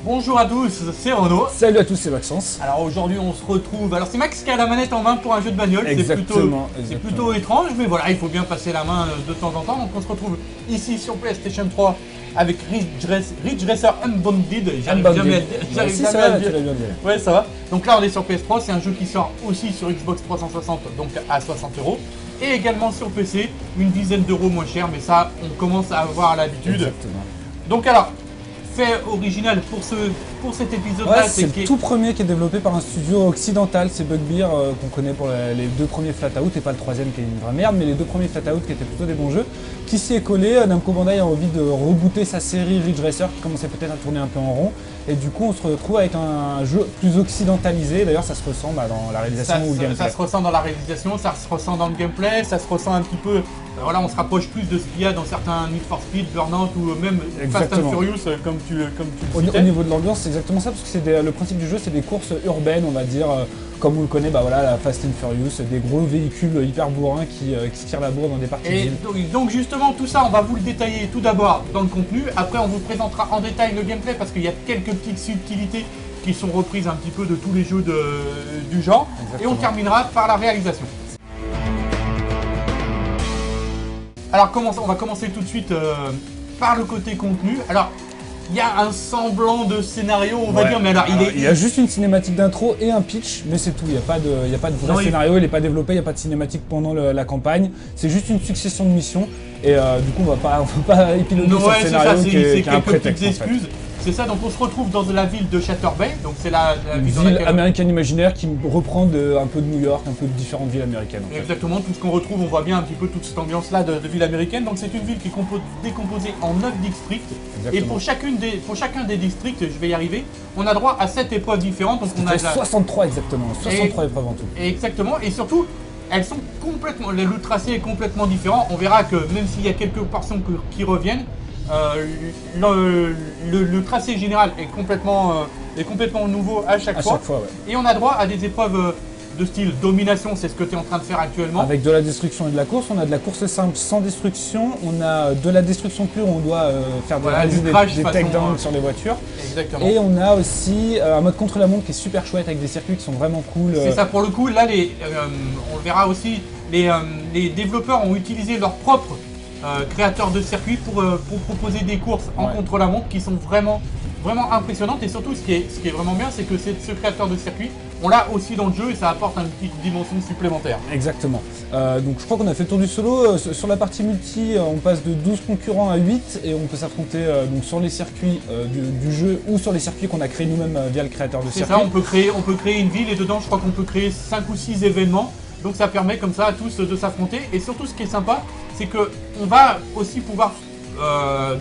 Bonjour à tous, c'est Renaud. Salut à tous, c'est Maxence. Alors aujourd'hui on se retrouve, alors c'est Max qui a la manette en main pour un jeu de bagnole. C'est plutôt étrange, mais voilà, il faut bien passer la main de temps en temps. Donc on se retrouve ici sur PlayStation 3 avec Ridge Racer Unbounded. J'arrive jamais à le dire. Ouais, ça va. Donc là on est sur PS3, c'est un jeu qui sort aussi sur Xbox 360, donc à 60 €. Et également sur PC, une dizaine d'euros moins cher, mais ça on commence à avoir l'habitude. Exactement. Donc alors, fait original pour cet épisode-là, ouais, c'est le tout premier qui est développé par un studio occidental, c'est Bugbear qu'on connaît pour les deux premiers Flatout et pas le troisième qui est une vraie merde, mais les deux premiers Flatout qui étaient plutôt des bons jeux, qui s'y est collé. Namco Bandai a envie de rebooter sa série Ridge Racer qui commençait peut-être à tourner un peu en rond, et du coup on se retrouve avec un jeu plus occidentalisé. D'ailleurs ça se ressent dans la réalisation ou le gameplay. Ça se ressent dans la réalisation, ça se ressent dans le gameplay, ça se ressent un petit peu. Voilà, on se rapproche plus de ce qu'il y a dans certains Need for Speed, Burnout ou même Fast and Furious comme tu le citais. Au niveau de l'ambiance, c'est exactement ça, parce que c'est le principe du jeu, c'est des courses urbaines, on va dire, comme on le connaît, voilà, la Fast and Furious, des gros véhicules hyper bourrins qui se tirent la bourre dans des parties de ville. Donc justement, tout ça, on va vous le détailler tout d'abord dans le contenu. Après, on vous présentera en détail le gameplay, parce qu'il y a quelques petites subtilités qui sont reprises un petit peu de tous les jeux du genre. Exactement. Et on terminera par la réalisation. Alors on va commencer tout de suite par le côté contenu. Alors il y a un semblant de scénario, on va dire, mais alors il y a juste une cinématique d'intro et un pitch, mais c'est tout. Il n'y a pas de vrai scénario, il n'est pas développé, il n'y a pas de cinématique pendant la campagne. C'est juste une succession de missions, et du coup on va pas épiloguer sur le scénario qui est un prétexte, en fait. C'est ça, donc on se retrouve dans la ville de Shatter Bay, donc c'est la ville dans laquelle... américaine imaginaire qui reprend un peu de New York, un peu de différentes villes américaines. Exactement, tout ce qu'on retrouve, on voit bien un petit peu toute cette ambiance-là de ville américaine. Donc c'est une ville qui est décomposée en 9 districts. Exactement. Et pour chacun des districts, je vais y arriver, on a droit à 7 épreuves différentes. Donc on a 63 exactement, 63 épreuves en tout. Exactement, et surtout, elles sont complètement, le tracé est complètement différent. On verra que même s'il y a quelques portions qui reviennent, le tracé général est complètement nouveau à chaque fois. Ouais. Et on a droit à des épreuves de style domination, c'est ce que tu es en train de faire actuellement. Avec de la destruction et de la course, on a de la course simple sans destruction, on a de la destruction pure où on doit faire des takedowns sur les voitures. Exactement. Et on a aussi un mode contre la montre qui est super chouette avec des circuits qui sont vraiment cool. C'est ça, pour le coup, là on le verra aussi, les développeurs ont utilisé leur propre créateurs de circuits pour proposer des courses en contre-la-montre qui sont vraiment impressionnantes. Et surtout ce qui est vraiment bien, c'est que ce créateur de circuit, on l'a aussi dans le jeu, et ça apporte une petite dimension supplémentaire. Exactement. Donc je crois qu'on a fait le tour du solo. Sur la partie multi, on passe de 12 concurrents à 8, et on peut s'affronter donc sur les circuits du jeu ou sur les circuits qu'on a créés nous-mêmes via le créateur de circuit. C'est ça, on peut créer une ville, et dedans je crois qu'on peut créer 5 ou 6 événements. Donc ça permet comme ça à tous de s'affronter. Et surtout ce qui est sympa, c'est qu'on va aussi pouvoir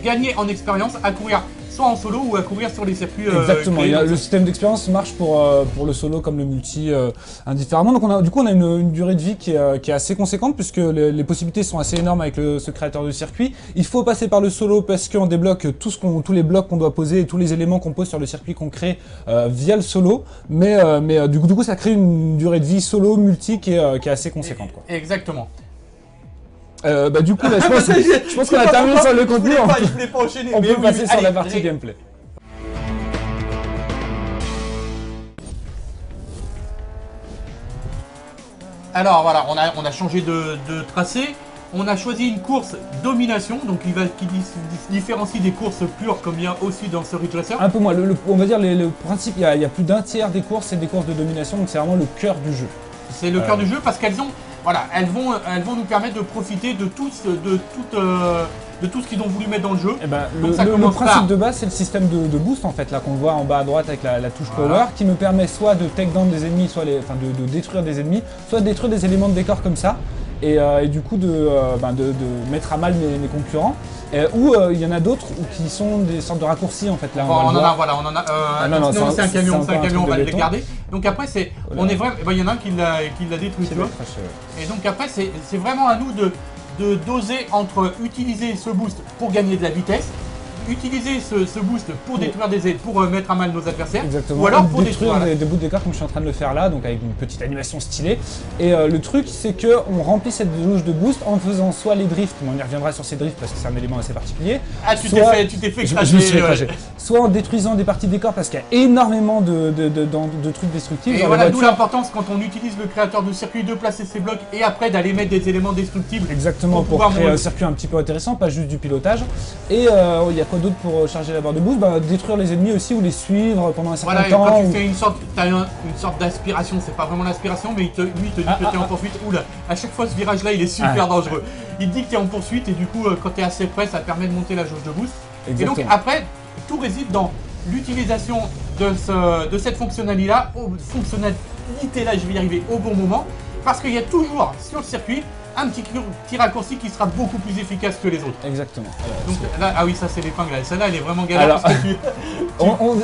gagner en expérience à courir soit en solo ou à courir sur les circuits. Exactement, le système d'expérience marche pour le solo comme le multi indifféremment. Donc du coup on a une durée de vie qui est assez conséquente, puisque les possibilités sont assez énormes avec ce créateur de circuit. Il faut passer par le solo parce qu'on débloque tous les blocs qu'on doit poser et tous les éléments qu'on pose sur le circuit qu'on crée via le solo. Mais du coup ça crée une durée de vie solo multi qui est assez conséquente, quoi. Exactement. Du coup là, je pense qu'on a terminé sur le contenu. Je voulais pas enchaîner. On peut passer sur la partie gameplay. Alors voilà, on a changé de tracé. On a choisi une course domination, donc qui différencie des courses pures comme il y a aussi dans ce Ridge Racer. Un peu moins, on va dire le principe, il y a plus d'un tiers des courses, c'est des courses de domination, donc c'est vraiment le cœur du jeu. C'est le cœur du jeu, parce qu'elles ont... Voilà, elles vont nous permettre de profiter de tout ce qu'ils ont voulu mettre dans le jeu. Et le principe de base, c'est le système de boost, en fait, là qu'on voit en bas à droite avec la touche power, qui me permet soit de take down des ennemis, soit de détruire des ennemis, soit de détruire des éléments de décor comme ça, et du coup de mettre à mal mes concurrents. Ou il y en a d'autres qui sont des sortes de raccourcis, en fait. Là, on en a. Non, c'est un camion, on va le garder. Donc après, on est vraiment. Il y en a un qui l'a détruit, tu vois. Et donc après, c'est vraiment à nous de doser entre utiliser ce boost pour gagner de la vitesse, utiliser ce boost pour détruire des aides, pour mettre à mal nos adversaires. Exactement. Ou alors pour détruire des bouts d'écart comme je suis en train de le faire là, donc avec une petite animation stylée. Et le truc, c'est qu'on remplit cette jauge de boost en faisant soit les drifts, mais on y reviendra sur ces drifts parce que c'est un élément assez particulier. Ah, tu t'es fait cracher. Je me suis fait cracher. Soit en détruisant des parties de décor parce qu'il y a énormément de trucs destructifs. Et voilà, d'où l'importance quand on utilise le créateur de circuit de placer ses blocs et après d'aller mettre des éléments destructibles. Exactement, pour créer un circuit un petit peu intéressant, pas juste du pilotage. Et il y a quoi d'autre pour charger la barre de boost? Détruire les ennemis aussi ou les suivre pendant un certain temps. Quand tu fais une sorte d'aspiration, c'est pas vraiment l'aspiration, mais lui il te dit que tu es en poursuite. Oula, à chaque fois ce virage là il est super dangereux. Il te dit que tu es en poursuite et du coup quand tu es assez près ça te permet de monter la jauge de boost. Exactement. Et donc après, tout réside dans l'utilisation de cette fonctionnalité là, je vais y arriver au bon moment, parce qu'il y a toujours sur le circuit un petit raccourci qui sera beaucoup plus efficace que les autres. Exactement. Donc là, ah oui, ça c'est l'épingle, celle-là elle est vraiment galère.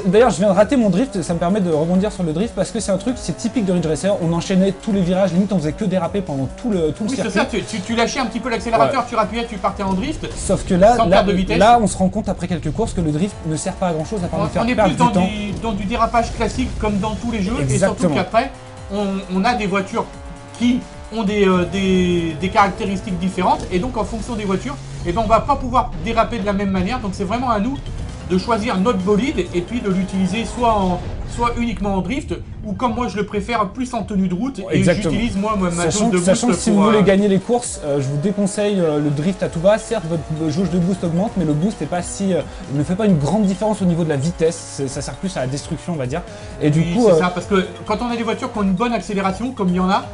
D'ailleurs, je viens de rater mon drift, ça me permet de rebondir sur le drift parce que c'est un truc, c'est typique de Ridge Racer, on enchaînait tous les virages, limite on faisait que déraper pendant tout le circuit. Oui, c'est ça, tu lâchais un petit peu l'accélérateur, tu rappuyais, tu partais en drift. Sauf que là, on se rend compte après quelques courses que le drift ne sert pas à grand chose à part nous faire perdre du temps. On est plus dans du dérapage classique comme dans tous les jeux. Exactement. Et surtout qu'après, on a des voitures qui ont des caractéristiques différentes et donc en fonction des voitures, on va pas pouvoir déraper de la même manière. Donc c'est vraiment à nous de choisir notre bolide et puis de l'utiliser soit uniquement en drift ou comme moi je le préfère plus en tenue de route. Exactement. Et j'utilise moi ma jauge de boost. Sachant que si vous voulez gagner les courses, je vous déconseille le drift à tout va. Certes votre jauge de boost augmente, mais le boost ne fait pas une grande différence au niveau de la vitesse. Ça sert plus à la destruction on va dire. Et du coup c'est ça, parce que quand on a des voitures qui ont une bonne accélération comme il y en a,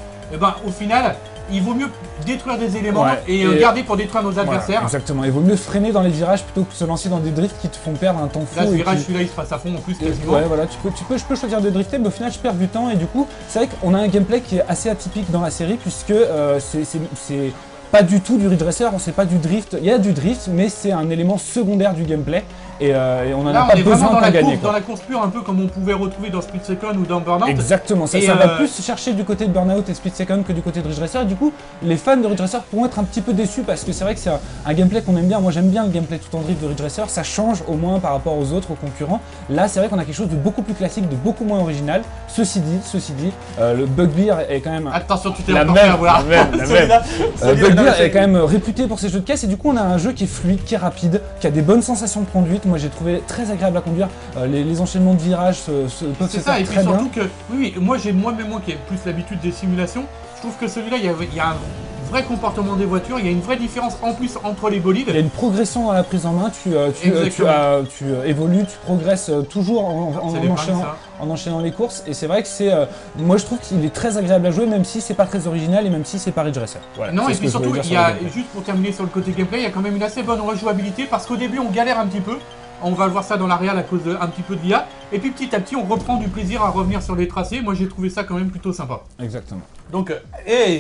au final, il vaut mieux détruire des éléments et garder pour détruire nos adversaires. Voilà, exactement, il vaut mieux freiner dans les virages plutôt que se lancer dans des drifts qui te font perdre un temps fou. Là, ce virage, celui-là, il se passe à fond en plus quasiment. Ouais, voilà, je peux choisir de drifter, mais au final, je perds du temps et du coup, c'est vrai qu'on a un gameplay qui est assez atypique dans la série puisque c'est pas du tout du Ridge Racer, on sait pas du drift. Il y a du drift, mais c'est un élément secondaire du gameplay. Et on en a pas besoin pour gagner. Dans la course pure, un peu comme on pouvait retrouver dans Split Second ou dans Burnout. Exactement, ça va plus chercher du côté de Burnout et Split Second que du côté de Ridge Racer. Et du coup, les fans de Ridge Racer pourront être un petit peu déçus parce que c'est vrai que c'est un gameplay qu'on aime bien. Moi, j'aime bien le gameplay tout en drift de Ridge Racer. Ça change au moins par rapport aux autres, aux concurrents. Là, c'est vrai qu'on a quelque chose de beaucoup plus classique, de beaucoup moins original. Ceci dit, le Bugbear est quand même. Attention, tu t'es emporté à voir. Bugbear est quand même réputé pour ses jeux de caisse et du coup, on a un jeu qui est fluide, qui est rapide, qui a des bonnes sensations de conduite. Moi, j'ai trouvé très agréable à conduire. Les enchaînements de virages peuvent se faire très bien. C'est ça, et puis surtout que, moi qui ai plus l'habitude des simulations, je trouve que celui-là, il y a un vrai comportement des voitures, il y a une vraie différence en plus entre les bolides. Il y a une progression dans la prise en main, tu évolues, tu progresses toujours en enchaînant les courses et c'est vrai que moi je trouve qu'il est très agréable à jouer même si c'est pas très original et même si c'est pas Ridge Racer. Voilà, non et puis surtout, juste pour terminer sur le côté gameplay, il y a quand même une assez bonne rejouabilité parce qu'au début on galère un petit peu. On va le voir ça dans la réal à cause d'un petit peu de l'IA. Et puis petit à petit, on reprend du plaisir à revenir sur les tracés. Moi, j'ai trouvé ça quand même plutôt sympa. Exactement. Donc,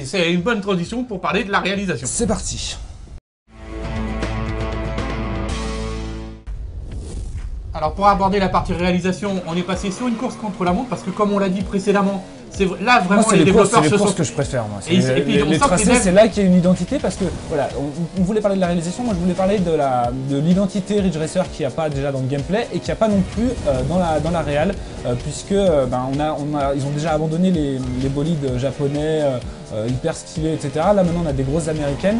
c'est une bonne transition pour parler de la réalisation. C'est parti. Alors, pour aborder la partie réalisation, on est passé sur une course contre la montre parce que comme on l'a dit précédemment, là vraiment moi, les développeurs c'est les courses que je préfère moi. Les tracés c'est là qu'il y a une identité parce que voilà, on voulait parler de la réalisation, moi je voulais parler de l'identité Ridge Racer qu'il n'y a pas déjà dans le gameplay et qu'il n'y a pas non plus dans la réal puisque ils ont déjà abandonné les bolides japonais hyper stylés etc. Là maintenant on a des grosses américaines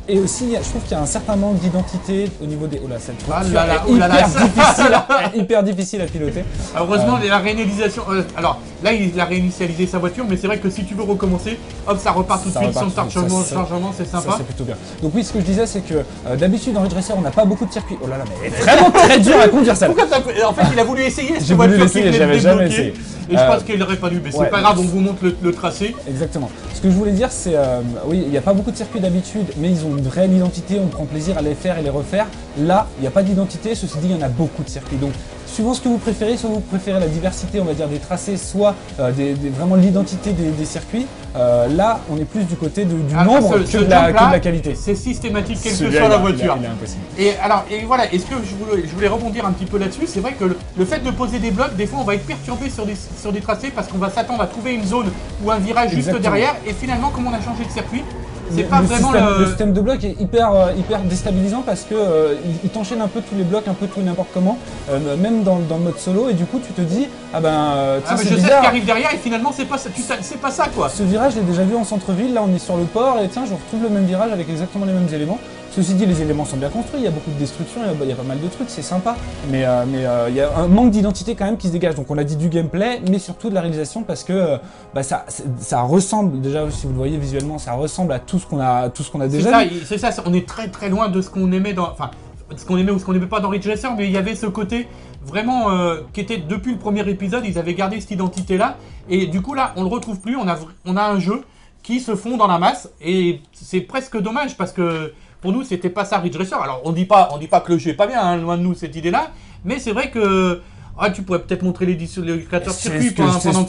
et aussi, je trouve qu'il y a un certain manque d'identité au niveau des... Oh là, cette voiture est hyper difficile à piloter. Heureusement, la réinitialisation... alors, là, il a réinitialisé sa voiture, mais c'est vrai que si tu veux recommencer, hop, ça repart tout de suite, sans chargement, c'est sympa. Ça, c'est plutôt bien. Donc oui, ce que je disais, c'est que d'habitude, dans Ridge Racer, on n'a pas beaucoup de circuits. Oh là là, mais vraiment très dur à conduire ça. En fait, il a voulu essayer cette voiture qui j'avais jamais essayé. Et je pense qu'il n'aurait pas dû, mais c'est pas grave, on vous montre le tracé. Exactement. Ce que je voulais dire, c'est, oui, il n'y a pas beaucoup de circuits d'habitude, mais ils ont une réelle identité, on prend plaisir à les faire et les refaire. Là, il n'y a pas d'identité, ceci dit, il y en a beaucoup de circuits. Donc, suivant ce que vous préférez, soit vous préférez la diversité, on va dire, des tracés, soit vraiment l'identité des circuits. Là, on est plus du côté du nombre que de la qualité. C'est systématique, quelle que soit la voiture. Il est impossible. Et voilà, est-ce que je voulais rebondir un petit peu là-dessus. C'est vrai que le fait de poser des blocs, des fois on va être perturbé sur des tracés parce qu'on va s'attendre à trouver une zone ou un virage juste derrière. Et finalement, comme on a changé de circuit, c'est pas vraiment le système de bloc est hyper déstabilisant parce que il t'enchaîne un peu tous les blocs, un peu tout et n'importe comment, même dans le mode solo, et du coup tu te dis je sais ce qui arrive derrière et finalement c'est pas ça quoi. Ce virage je l'ai déjà vu en centre-ville, là on est sur le port et tiens je retrouve le même virage avec exactement les mêmes éléments. Ceci dit, les éléments sont bien construits, il y a beaucoup de destruction, il y a pas mal de trucs, c'est sympa, mais il y a un manque d'identité quand même qui se dégage. Donc on a dit du gameplay, mais surtout de la réalisation parce que ça ressemble, déjà si vous le voyez visuellement, ça ressemble à tout ce qu'on a déjà vu. C'est ça, on est très très loin de ce qu'on aimait ce qu'on aimait ou ce qu'on n'aimait pas dans Ridge Racer, mais il y avait ce côté vraiment qui était depuis le premier épisode, ils avaient gardé cette identité-là, et du coup là on le retrouve plus, on a un jeu qui se fond dans la masse, et c'est presque dommage parce que pour nous, c'était pas ça Ridge Racer. Alors, on dit pas que le jeu est pas bien, hein, loin de nous cette idée-là. Mais c'est vrai que tu pourrais peut-être montrer les créateurs de circuit pendant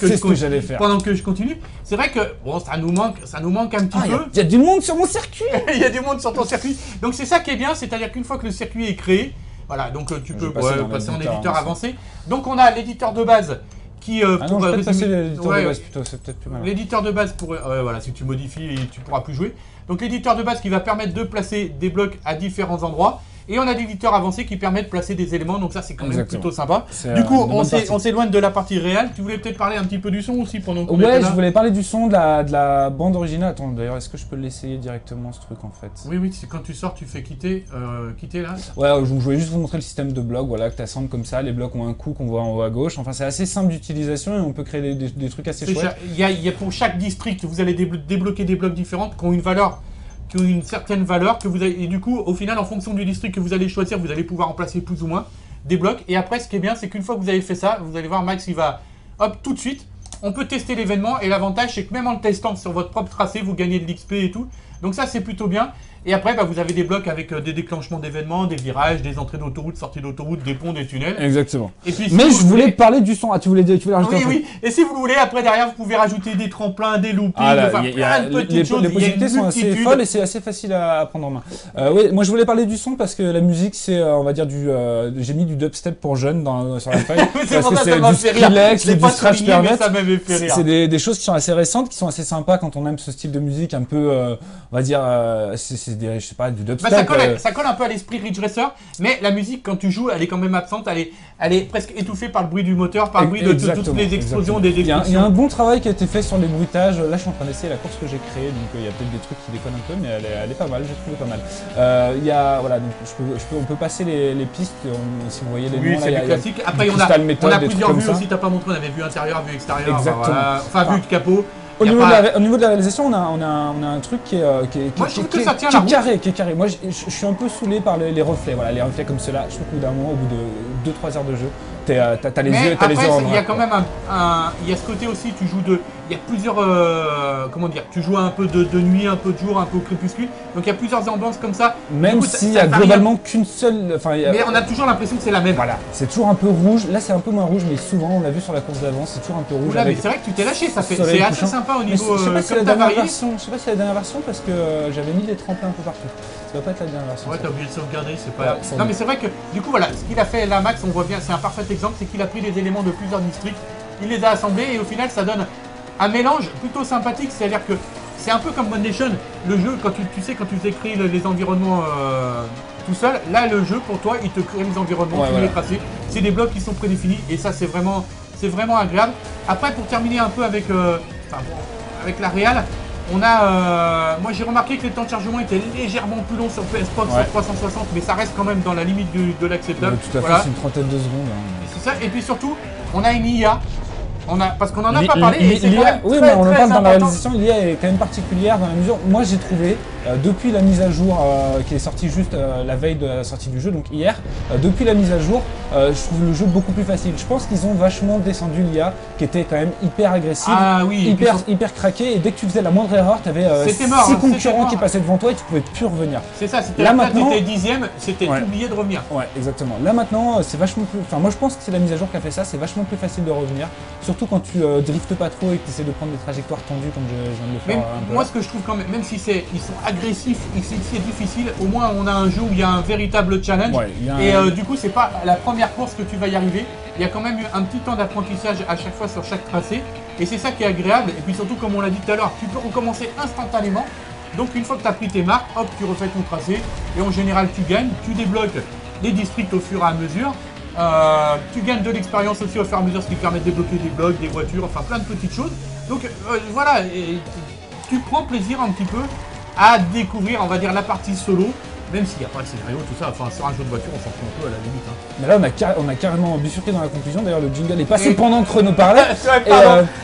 que je continue. C'est vrai que bon, ça nous manque un petit peu. Il y a du monde sur mon circuit. Il y a du monde sur ton circuit. Donc c'est ça qui est bien, c'est-à-dire qu'une fois que le circuit est créé, voilà, donc tu peux passer en éditeur avancé. Donc on a l'éditeur de base. L'éditeur de base pour voilà, si tu modifies, tu pourras plus jouer. Donc l'éditeur de base qui va permettre de placer des blocs à différents endroits. Et on a l'éditeur avancé qui permet de placer des éléments, donc ça c'est quand même plutôt sympa. Du coup, on s'éloigne de la partie réelle. Tu voulais peut-être parler un petit peu du son aussi pendant qu'on était là. Ouais, je voulais parler du son, de la bande originale. Attends, d'ailleurs, est-ce que je peux l'essayer directement ce truc en fait? Oui, c'est quand tu sors, tu fais quitter là. Ouais, je voulais juste vous montrer le système de blocs, voilà, que tu assembles comme ça. Les blocs ont un coup qu'on voit en haut à gauche. Enfin, c'est assez simple d'utilisation et on peut créer des trucs assez chouettes. Il y a pour chaque district, vous allez débloquer des blocs différents qui ont une valeur. Qui ont une certaine valeur que vous avez, et du coup au final en fonction du district que vous allez choisir vous allez pouvoir en placer plus ou moins des blocs, et après ce qui est bien c'est qu'une fois que vous avez fait ça, vous allez voir Max il va hop tout de suite, on peut tester l'événement, et l'avantage c'est que même en le testant sur votre propre tracé vous gagnez de l'XP et tout, donc ça c'est plutôt bien. Et après, vous avez des blocs avec des déclenchements d'événements, des virages, des entrées d'autoroute, sorties d'autoroute, des ponts, des tunnels. Exactement. Et puis, mais je voulais parler du son. Ah, tu voulais rajouter un truc. Oui. Et si vous le voulez, après, derrière, vous pouvez rajouter des tremplins, des loopings, plein de petites choses. Les possibilités sont assez folles et c'est assez facile à prendre en main. Oui, moi, je voulais parler du son parce que la musique, c'est, on va dire, j'ai mis du dubstep pour jeunes sur la feuille. Parce que c'est du Skrillex, du Scratch Permit. C'est des choses qui sont assez récentes, qui sont assez sympas quand on aime ce style de musique un peu, on va dire, c'est je sais pas, du dubstep. Ça colle un peu à l'esprit Ridge Racer, mais la musique quand tu joues, elle est quand même absente, elle est presque étouffée par le bruit du moteur, par le bruit de toutes les explosions, des destructions. Il y a un bon travail qui a été fait sur les bruitages. Là, je suis en train d'essayer la course que j'ai créée, donc il y a peut-être des trucs qui déconnent un peu, mais elle est pas mal, j'ai trouvé pas mal. Voilà, donc on peut passer les pistes, si vous voyez les noms. Oui, c'est du classique. Après, on a plusieurs vues aussi, t'as pas montré, on avait vue intérieure, vue extérieure, enfin vue de capot. Au niveau de la réalisation, on a un truc qui est carré. Moi, je suis un peu saoulé par les reflets. Voilà, les reflets comme cela. Je trouve qu'au bout d'un moment, au bout de 2-3 heures de jeu, t'as les yeux en il y a quand même il y a ce côté aussi, il y a plusieurs, comment dire, tu joues un peu de nuit, un peu de jour, un peu au crépuscule. Donc il y a plusieurs ambiances comme ça. Même s'il y a globalement qu'une seule. Mais on a toujours l'impression que c'est la même. Voilà, c'est toujours un peu rouge. Là, c'est un peu moins rouge, mais souvent, on l'a vu sur la course d'avant, c'est toujours un peu rouge. Mais c'est vrai que tu t'es lâché, c'est assez sympa au niveau. Je sais pas si c'est la dernière version parce que j'avais mis des tremplins un peu partout. Ça va pas être la dernière version. Ouais, t'as oublié de sauvegarder, c'est pas. Non, mais c'est vrai que du coup, voilà, ce qu'il a fait là, Max, on voit bien, c'est un parfait exemple, c'est qu'il a pris les éléments de plusieurs districts, il les a assemblés et au final, ça donne un mélange plutôt sympathique. C'est-à-dire que c'est un peu comme One Nation, le jeu, quand tu sais, quand tu écris les environnements tout seul, là, le jeu pour toi, il te crée les environnements, tu les tracés. C'est des blocs qui sont prédéfinis et ça, c'est vraiment agréable. Après, pour terminer un peu avec la réal. On a, moi j'ai remarqué que les temps de chargement étaient légèrement plus longs sur PS5 sur 360, mais ça reste quand même dans la limite de l'acceptable. Tout à fait, c'est une trentaine de secondes. Et c'est ça. Et puis surtout, on a une IA. Parce qu'on en a pas parlé. Oui, mais on en parle dans la réalisation. L'IA est quand même particulière dans la mesure. Moi j'ai trouvé depuis la mise à jour qui est sortie juste la veille de la sortie du jeu, donc hier, depuis la mise à jour, je trouve le jeu beaucoup plus facile. Je pense qu'ils ont vachement descendu l'IA qui était quand même hyper agressive, hyper craquée, et dès que tu faisais la moindre erreur, tu avais 6 concurrents qui passaient devant toi et tu pouvais plus revenir. C'est ça, c'était là maintenant, tu étais 10e, c'était oublié de revenir. Ouais, exactement. Là maintenant, c'est vachement plus. Enfin, moi je pense que c'est la mise à jour qui a fait ça, c'est vachement plus facile de revenir. Surtout quand tu driftes pas trop et que tu essaies de prendre des trajectoires tendues comme je viens de le faire. Moi, ce que je trouve quand même, même si ils sont agressifs et si c'est difficile, au moins on a un jeu où il y a un véritable challenge. Ouais, du coup, c'est pas la première course que tu vas y arriver. Il y a quand même eu un petit temps d'apprentissage à chaque fois sur chaque tracé. Et c'est ça qui est agréable. Et puis surtout, comme on l'a dit tout à l'heure, tu peux recommencer instantanément. Donc une fois que tu as pris tes marques, hop, tu refais ton tracé. Et en général, tu gagnes, tu débloques les districts au fur et à mesure. Tu gagnes de l'expérience aussi au fur et à mesure, ce qui permet de débloquer des blocs, des voitures, enfin plein de petites choses. Donc voilà, et tu prends plaisir un petit peu à découvrir, on va dire, la partie solo. Même s'il n'y a pas de scénario, tout ça, enfin sur un jeu de voiture, on s'en fout un peu à la limite. Hein. Mais là, on a carrément bifurqué dans la conclusion. D'ailleurs, le jingle est passé pendant que Renaud parlait.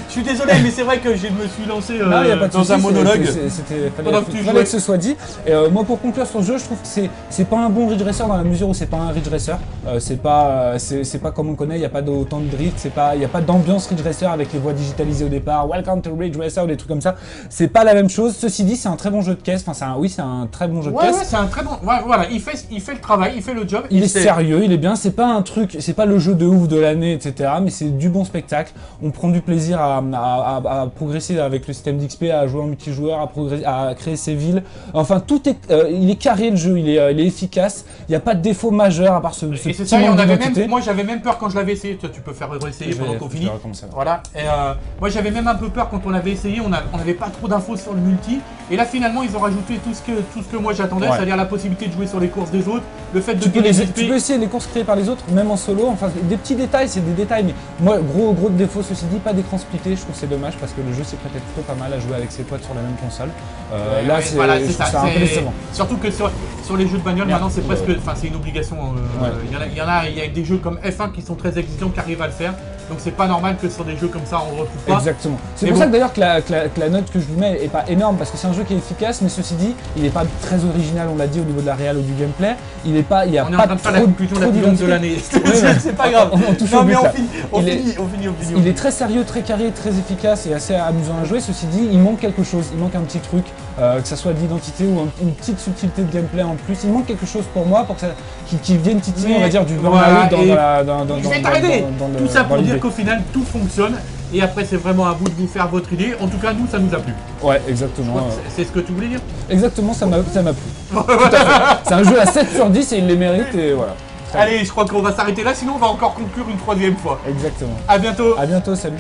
Je suis désolé, mais c'est vrai que je me suis lancé dans un monologue. Fallait que ce soit dit. Et moi, pour conclure sur ce jeu, je trouve que c'est pas un bon Ridge Racer dans la mesure où c'est pas un Ridge Racer. C'est pas comme on connaît, il n'y a pas autant de drift, il n'y a pas d'ambiance Ridge Racer avec les voix digitalisées au départ. Welcome to Ridge Racer ou des trucs comme ça. C'est pas la même chose. Ceci dit, c'est un très bon jeu de caisse. Enfin, c'est un très bon jeu de caisse. Ouais, c'est un très bon. Ouais, voilà, il fait le travail, il fait le job. Il est sérieux, il est bien. C'est pas un truc, c'est pas le jeu de ouf de l'année, etc. Mais c'est du bon spectacle. On prend du plaisir à progresser avec le système d'XP, à jouer en multijoueur, à créer ses villes. Enfin, tout est, il est carré le jeu, il est efficace. Il n'y a pas de défaut majeur à part ce petit manque d'identité. Moi, j'avais même peur quand je l'avais essayé. Toi, tu peux faire réessayer pendant qu'on finit. Voilà. Et moi, j'avais même un peu peur quand on l'avait essayé. On n'avait pas trop d'infos sur le multi. Et là, finalement, ils ont rajouté tout ce que moi j'attendais, c'est-à-dire la possibilité de jouer sur les courses des autres, le fait de tu peux essayer les courses créées par les autres, même en solo. Enfin, des petits détails, c'est des détails. Mais moi, gros défaut, ceci dit, pas d'écran splitté. Je trouve que c'est dommage parce que le jeu s'est prêté plutôt pas mal à jouer avec ses potes sur la même console. C'est un peu décevant. Surtout que sur les jeux de bagnole, maintenant, c'est presque, enfin, c'est une obligation. Il y a des jeux comme F1 qui sont très exigeants, qui arrivent à le faire. Donc c'est pas normal que sur des jeux comme ça on ne retrouve pas. Exactement. C'est pour ça que d'ailleurs que la note que je lui mets est pas énorme parce que c'est un jeu qui est efficace, mais ceci dit, il n'est pas très original, on l'a dit au niveau de la réal ou du gameplay. Il est pas, il y a on est pas en train de faire la conclusion la plus longue de l'année. C'est pas grave. On finit. Il est très sérieux, très carré, très efficace et assez amusant à jouer. Ceci dit, il manque quelque chose, il manque un petit truc, que ça soit de l'identité ou une petite subtilité de gameplay en plus. Il manque quelque chose pour moi pour que ça, qui vienne titiller, on va dire, du burn-out dans je vais t'arrêter. Tout ça pour dire qu'au final tout fonctionne et après c'est vraiment à vous de vous faire votre idée. En tout cas nous ça nous a plu. Ouais, exactement. C'est ce que tu voulais dire. Exactement, ça m'a plu. C'est un jeu à 7 sur 10 et il les mérite et voilà. Allez, je crois qu'on va s'arrêter là, sinon on va encore conclure une troisième fois. Exactement. À bientôt. À bientôt, salut.